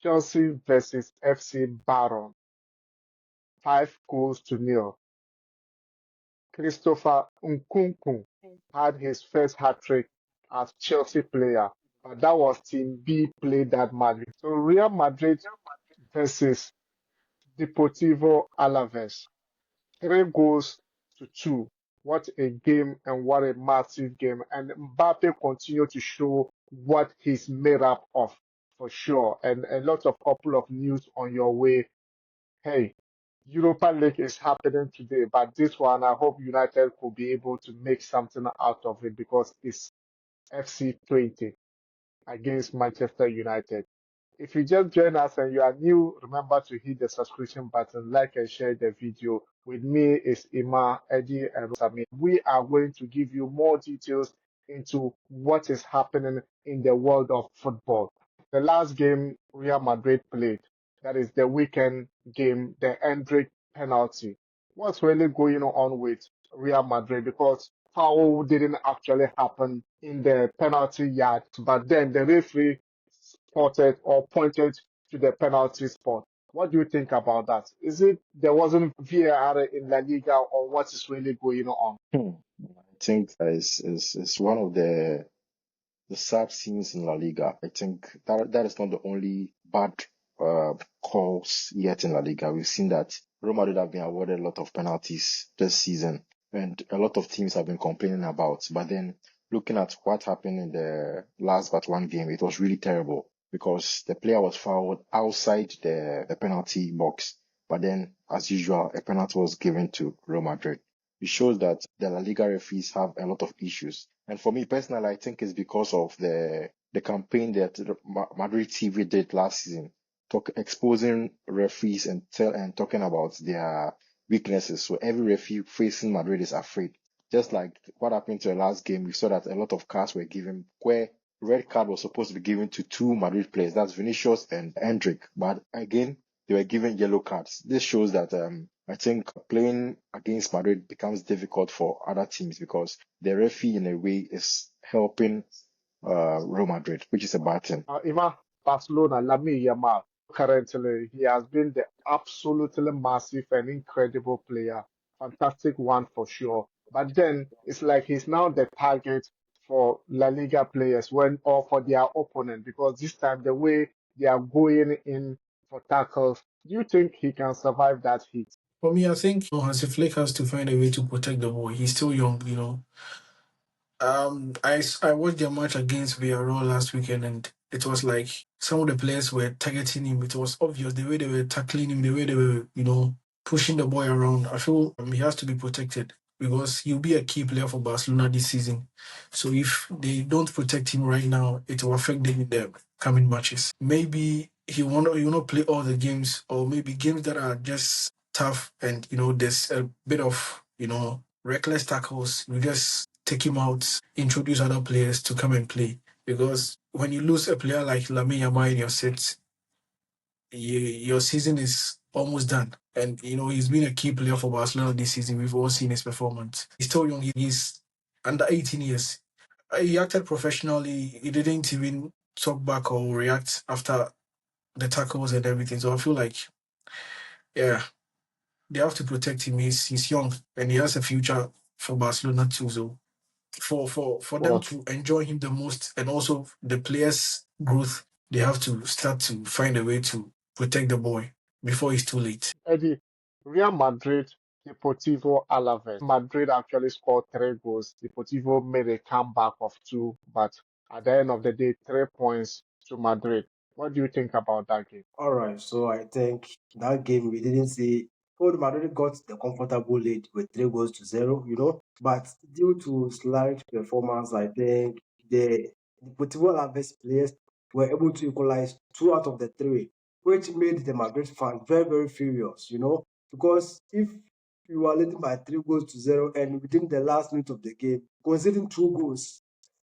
Chelsea versus FC Baron, 5-0. Christopher Nkunku had his first hat-trick as Chelsea player, but that was Team B play that Madrid. So Real Madrid versus Deportivo Alaves, 3-2. What a game and what a massive game. And Mbappe continued to show what he's made up of for sure. And a lot of couple of news on your way. Hey, Europa League is happening today, but this one, I hope United could be able to make something out of it because it's FC20 against Manchester United. If you just join us and you are new, remember to hit the subscription button, like and share the video. With me is Ima, Eddie, and Sami. We are going to give you more details into what is happening in the world of football. The last game Real Madrid played, that is the weekend game, the Endrick penalty. What's really going on with Real Madrid? Because foul didn't actually happen in the penalty yard, but then the referee spotted or pointed to the penalty spot. What do you think about that? Is it there wasn't VAR in La Liga or what is really going on? I think that is one of the sad scenes in La Liga. I think that is not the only bad calls yet in La Liga. We've seen that Real Madrid have been awarded a lot of penalties this season, and a lot of teams have been complaining about. But then looking at what happened in the last but one game, it was really terrible because the player was fouled outside the penalty box. But then, as usual, a penalty was given to Real Madrid. It shows that the La Liga referees have a lot of issues. And for me personally, I think it's because of the campaign that Madrid TV did last season, exposing referees and talking about their weaknesses. So every referee facing Madrid is afraid. Just like what happened to the last game, we saw that a lot of cards were given where red card was supposed to be given to two Madrid players, that's Vinicius and Endrick. But again, they were given yellow cards. This shows that I think playing against Madrid becomes difficult for other teams because the referee in a way is helping Real Madrid, which is a bad thing. Ima, Barcelona, Lamine Yamal, currently, he has been the absolutely massive and incredible player. Fantastic one for sure. But then it's like he's now the target for La Liga players or for their opponent because this time the way they are going in for tackles, do you think he can survive that heat? For me, I think Hansi Flick has to find a way to protect the boy. He's still young, I watched their match against Villarreal last weekend, and it was like some of the players were targeting him. It was obvious the way they were tackling him, the way they were, pushing the boy around. I feel he has to be protected because he'll be a key player for Barcelona this season. So if they don't protect him right now, it will affect them in the coming matches. Maybe he won't play all the games, or maybe games that are just tough and there's a bit of reckless tackles. You just take him out, introduce other players to come and play. Because when you lose a player like Lamine Yamal in your set, your season is almost done. And, he's been a key player for Barcelona this season. We've all seen his performance. He's still young. He's under 18 years. He acted professionally. He didn't even talk back or react after the tackles and everything. So I feel like, yeah, they have to protect him. He's young and he has a future for Barcelona too. So for them to enjoy him the most and also the players' growth, they have to start to find a way to protect the boy before it's too late. Eddie, Real Madrid, Deportivo Alaves. Madrid actually scored 3 goals. Deportivo made a comeback of 2, but at the end of the day, 3 points to Madrid. What do you think about that game? All right, so I think that game we didn't see. Real Madrid got the comfortable lead with 3-0, but due to slight performance, I think the Deportivo Alaves players were able to equalize 2 out of the 3, which made the Madrid fans very, very furious, because if you are leading by 3-0 and within the last minute of the game, conceding 2 goals,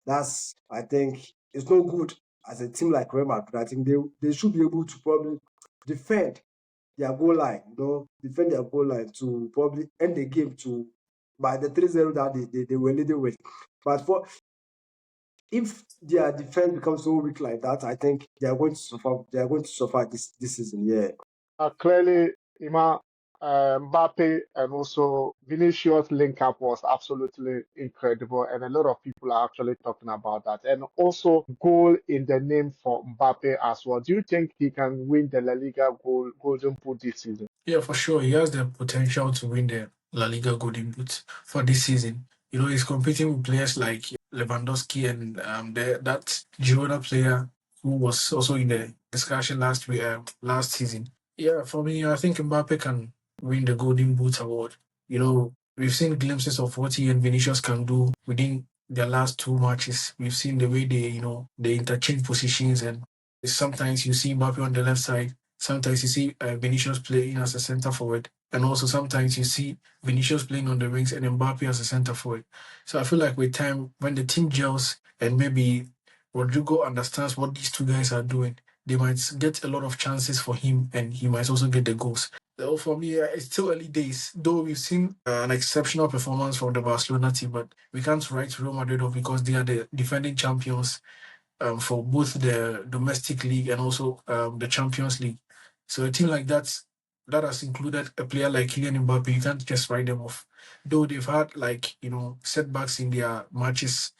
that's, I think, it's not good as a team like Real Madrid. I think they should be able to probably defend their goal line, defend their goal line to probably end the game by the 3-0 that they were leading with. But if their defense becomes so weak like that, I think they are going to suffer. They are going to suffer this season. Yeah. Clearly, Ima, Mbappe and also Vinicius link up was absolutely incredible, and a lot of people are actually talking about that. And also, goal in the name for Mbappe as well. Do you think he can win the La Liga Golden Boot this season? Yeah, for sure. He has the potential to win the La Liga Golden Boot for this season. He's competing with players like Lewandowski and that Girona player who was also in the discussion last season. Yeah, for me, I think Mbappe can win the Golden Boot award. We've seen glimpses of what he and Vinicius can do within their last two matches. We've seen the way they interchange positions, and sometimes you see Mbappe on the left side. Sometimes you see Vinicius playing as a centre forward, and also sometimes you see Vinicius playing on the wings and Mbappe as a centre forward. So I feel like with time, when the team gels and maybe Rodrigo understands what these two guys are doing, they might get a lot of chances for him, and he might also get the goals. So for me, it's still early days. Though we've seen an exceptional performance from the Barcelona team, but we can't write Real Madrid off because they are the defending champions for both the domestic league and also the Champions League. So a team like that has included a player like Kylian Mbappe, you can't just write them off. Though they've had setbacks in their matches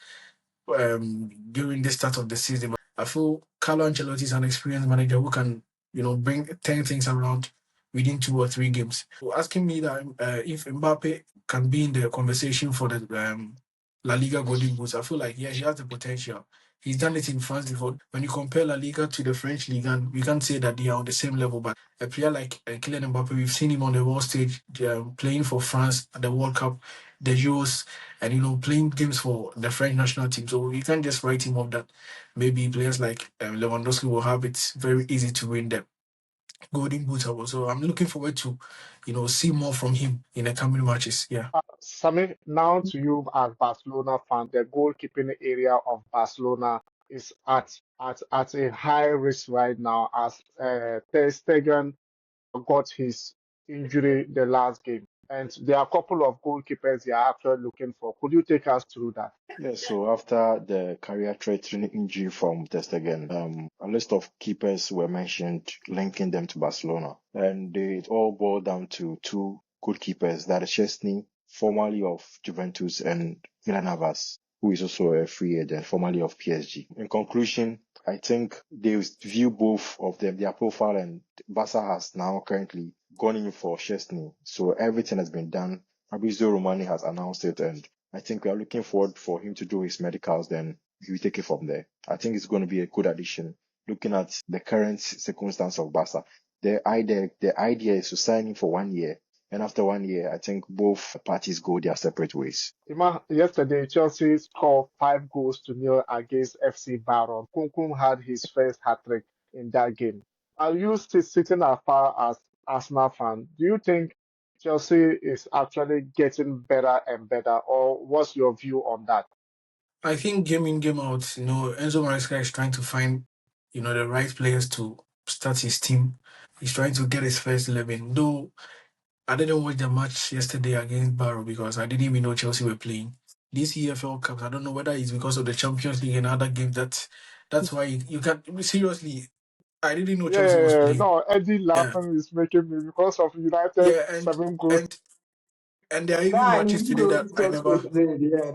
during the start of the season. I feel Carlo Ancelotti is an experienced manager who can, turn things around within 2 or 3 games. So asking me that if Mbappe can be in the conversation for the La Liga Golden Boots, I feel like, yeah, he has the potential. He's done it in France before. When you compare La Liga to the French Ligue, and we can't say that they are on the same level, but a player like Kylian Mbappe, we've seen him on the world stage playing for France at the World Cup, the Euros, and playing games for the French national team. So you can't just write him off that maybe players like Lewandowski will have it very easy to win the Golden Boot award. So I'm looking forward to, see more from him in the coming matches. Yeah. Sami, now to you as Barcelona fan, the goalkeeping area of Barcelona is at a high risk right now as Ter Stegen got his injury the last game. And there are a couple of goalkeepers they are actually looking for. Could you take us through that? Yeah, so after the career-threatening injury from Ter Stegen, a list of keepers were mentioned linking them to Barcelona, and it all boiled down to two good keepers, that is Chesney, formerly of Juventus, and Villanavas, who is also a free agent, formerly of PSG. In conclusion, I think they view both of them, their profile, and Barca has now currently gone in for Chesney, so everything has been done. Fabrizio Romani has announced it, and I think we are looking forward for him to do his medicals, then we take it from there. I think it's going to be a good addition. Looking at the current circumstance of Barca, the idea is to sign him for 1 year, and after 1 year, I think both parties go their separate ways. Yesterday, Chelsea scored 5 goals to nil against FC Bayern. Nkunku had his first hat-trick in that game. Are you still sitting as far as Arsenal fan? Do you think Chelsea is actually getting better and better, or what's your view on that? I think game in, game out, Enzo Maresca is trying to find, the right players to start his team. He's trying to get his first 11. Though I didn't watch the match yesterday against Barrow because I didn't even know Chelsea were playing. These EFL Cups, I don't know whether it's because of the Champions League and other games that's why you can't seriously. I didn't know Chelsea was Yeah, playing. no, Eddie Yeah, laughing is making me because of United yeah, and 7 goals. and and there are even Nah, you matches today know that this I just never. was played. Yeah,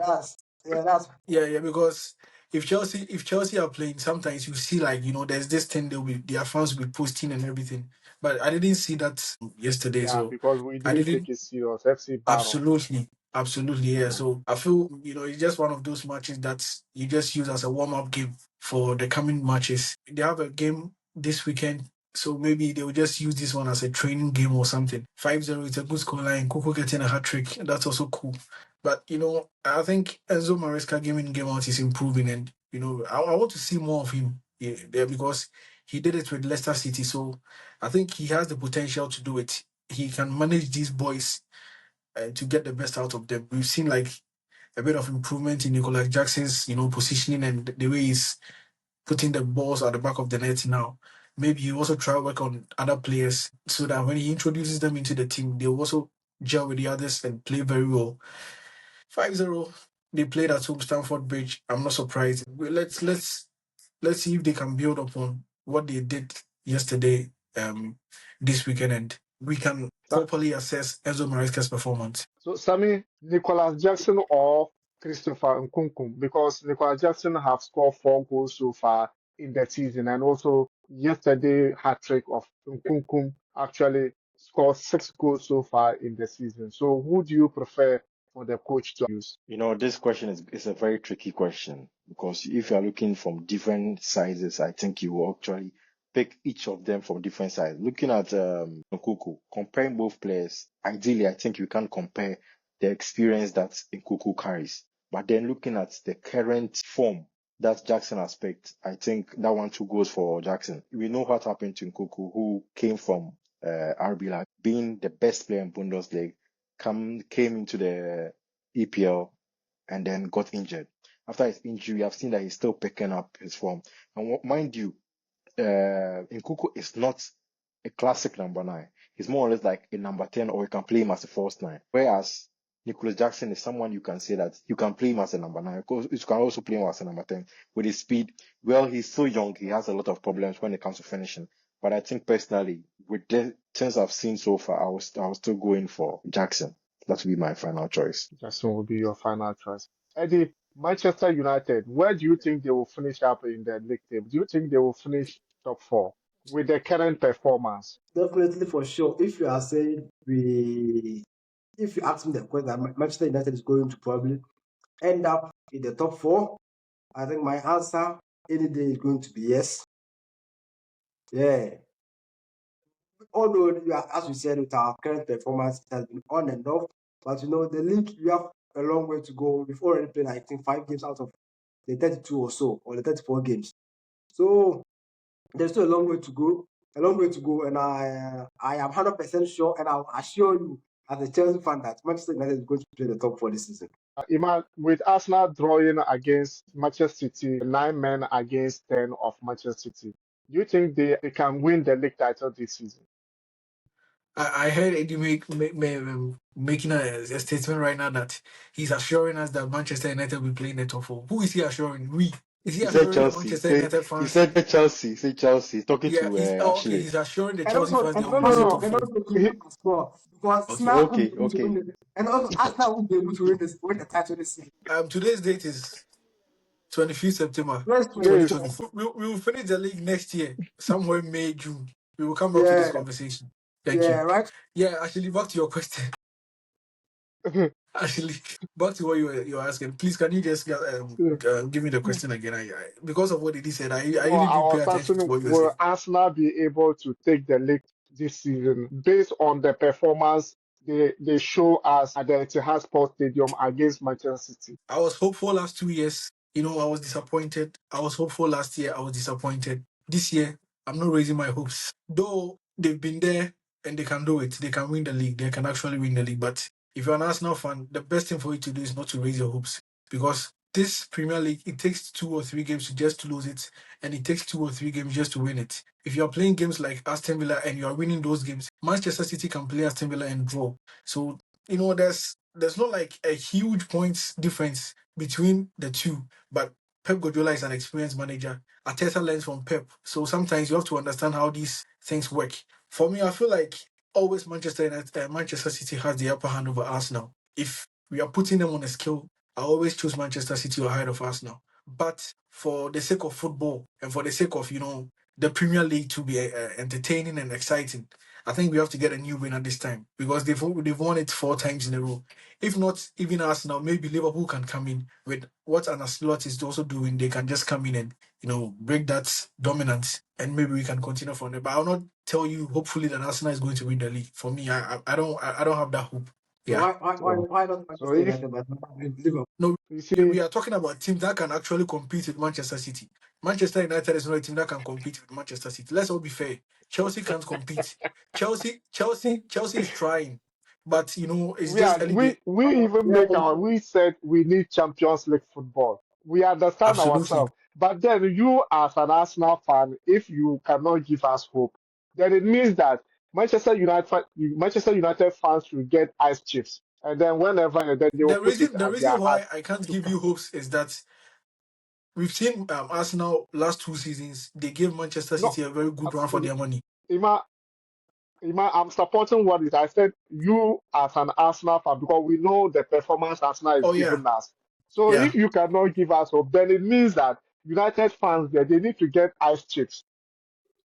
that's Yeah, yeah, because if Chelsea are playing, sometimes you see like there's this thing their fans will be posting and everything, but I didn't see that yesterday, Yeah, so because we I didn't take didn't. it serious. FC Bayern. Absolutely. Absolutely, yeah. Mm. So I feel, it's just one of those matches that you just use as a warm-up game for the coming matches. They have a game this weekend, so maybe they will just use this one as a training game or something. 5-0, it's a good scoreline. Kuku getting a hat-trick, that's also cool. But, I think Enzo Maresca game in, game out is improving, and, I want to see more of him there because he did it with Leicester City, so I think he has the potential to do it. He can manage these boys to get the best out of them. We've seen like a bit of improvement in Nicolas Jackson's, positioning and the way he's putting the balls at the back of the net now. Maybe you also try to work on other players so that when he introduces them into the team, they'll also gel with the others and play very well. 5-0. they played at home, Stamford Bridge. I'm not surprised. Let's see if they can build upon what they did yesterday, this weekend, and we can Sa- properly assess Enzo Maresca's performance. So, Sammy, Nicholas Jackson or Christopher Nkunku, because Nicholas Jackson have scored 4 goals so far in the season, and also yesterday hat trick of Nkunku actually scored 6 goals so far in the season. So, who do you prefer for the coach to use? You know, this question is a very tricky question because if you are looking from different sizes, I think you will actually pick each of them from different sizes. Looking at Nkunku, comparing both players, ideally, I think you can compare the experience that Nkunku carries. But then looking at the current form that Jackson has picked, I think that one too goes for Jackson. We know what happened to Nkunku, who came from RB Leipzig, being the best player in Bundesliga, came into the EPL and then got injured. After his injury, I've seen that he's still picking up his form. And mind you, Nkunku is not a classic number 9. He's more or less like a number 10, or you can play him as a false 9. Whereas Nicholas Jackson is someone you can say that you can play him as a number 9. Because you can also play him as a number 10 with his speed. Well, he's so young, he has a lot of problems when it comes to finishing. But I think personally, with the things I've seen so far, I was still going for Jackson. That would be my final choice. Jackson will be your final choice. Eddie, Manchester United, where do you think they will finish up in the league table? Do you think they will finish top 4 with the current performance? Definitely for sure. If you are saying if you ask me the question that Manchester United is going to probably end up in the top 4, I think my answer any day is going to be yes. Yeah. Although as we said, with our current performance, it has been on and off. But the league, we have a long way to go. We've already played, I think, 5 games out of the 32 or so, or the 34 games. So there's still a long way to go. And I am 100% sure, and I'll assure you, as a Chelsea fan, that Manchester United is going to play the top 4 this season. Iman, with Arsenal drawing against Manchester City, 9 men against 10 of Manchester City, do you think they can win the league title this season? I heard Eddie making a statement right now that he's assuring us that Manchester United will play in the top 4. Who is he assuring? We. Is he He said assuring the Chelsea. Manchester United He fans? said Chelsea. He said Chelsea. He's talking Yeah, to okay. Ashley. He's assuring the And Chelsea also, fans they and will No, be in the no, also, top no. and 4. also He, as well, because Okay. Arsenal will be able to Okay. win it, and also Arsenal will be able to win the title this season. Today's date is 25th September Let's play. yes. 2024. We will finish the league next year, somewhere May, June. We will come back to this Yeah, conversation. Thank yeah, you. right. Yeah, actually, back to your question. Actually, back to what you were asking. Please, can you just give me the question again? Because of what he said, I No, really I didn't pay was attention to asking, what you were will saying. Arsenal be able to take the league this season based on the performance they show us at the Etihad Sports Stadium against Manchester City? I was hopeful last 2 years. I was disappointed. I was hopeful last year. I was disappointed. This year, I'm not raising my hopes. Though they've been there and they can do it. They can win the league. They can actually win the league. But if you're an Arsenal fan, the best thing for you to do is not to raise your hopes. Because this Premier League, it takes 2 or 3 games to just to lose it. And it takes 2 or 3 games just to win it. If you're playing games like Aston Villa and you're winning those games, Manchester City can play Aston Villa and draw. So there's not like a huge points difference between the two, but Pep Guardiola is an experienced manager. Arteta learns from Pep, so sometimes you have to understand how these things work. For me, I feel like always Manchester City has the upper hand over Arsenal. If we are putting them on a scale, I always choose Manchester City ahead of Arsenal. But for the sake of football and for the sake of the Premier League to be entertaining and exciting, I think we have to get a new winner this time because they've won it 4 times in a row. If not even Arsenal, maybe Liverpool can come in with what an Ancelotti is also doing. They can just come in and break that dominance, and maybe we can continue from there. But I'll not tell you. Hopefully, that Arsenal is going to win the league. For me, I don't have that hope. So Yeah. So, why not so Manchester if United but not Liverpool? No, you we see, are talking about teams that can actually compete with Manchester City. Manchester United is not a team that can compete with Manchester City. Let's all be fair. Chelsea can't compete. Chelsea is trying, but it's we just are early day. we even Yeah, make we said we need Champions League football. We understand Absolutely. ourselves, but then you as an Arsenal fan, if you cannot give us hope, then it means that Manchester United fans will get ice chips And then whenever and then they will put it The at reason their heart why I can't to give you hopes is that we've seen Arsenal last 2 seasons. They gave Manchester no City a very good run for their money. Ima, I'm supporting what is I said you as an Arsenal fan because we know the performance Arsenal is Oh yeah, giving us. So yeah. if you cannot give us hope, then it means that United fans there they need to get ice chips.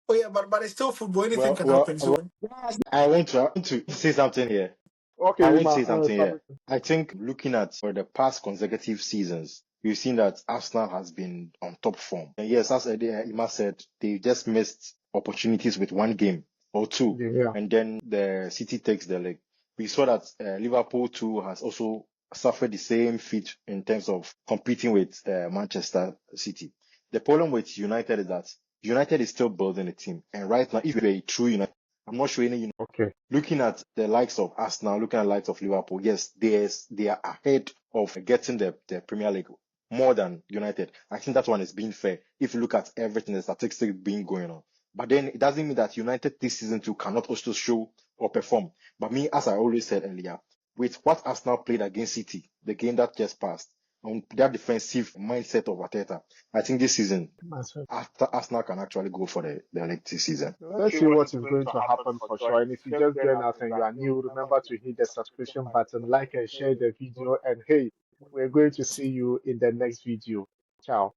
Oh yeah, but it's still football. Anything Well, can well, happen. well, So I want to say something here. I Okay, want to Ima, say something here. stop it. I think looking at for the past consecutive seasons, we've seen that Arsenal has been on top form. And yes, as Ima said, they just missed opportunities with one game or two, Yeah, and then the City takes the league. We saw that Liverpool too has also suffered the same feat in terms of competing with Manchester City. The problem with United is that United is still building a team, and right now, if you're a true United, I'm not sure any okay. looking at the likes of Arsenal, looking at the likes of Liverpool, yes, they are ahead of getting the Premier League more than United. I think that one is being fair. If you look at everything, the statistics being going on. But then it doesn't mean that United this season too cannot also show or perform. But me, as I always said earlier, with what Arsenal played against City, the game that just passed, on that defensive mindset of Arteta, I think this season Myself. after Arsenal can actually go for the league this season. Let's see what is going to happen for sure. And if you just join us and you are new, remember to hit the subscription button, like and share the video. And hey, we're going to see you in the next video. Ciao.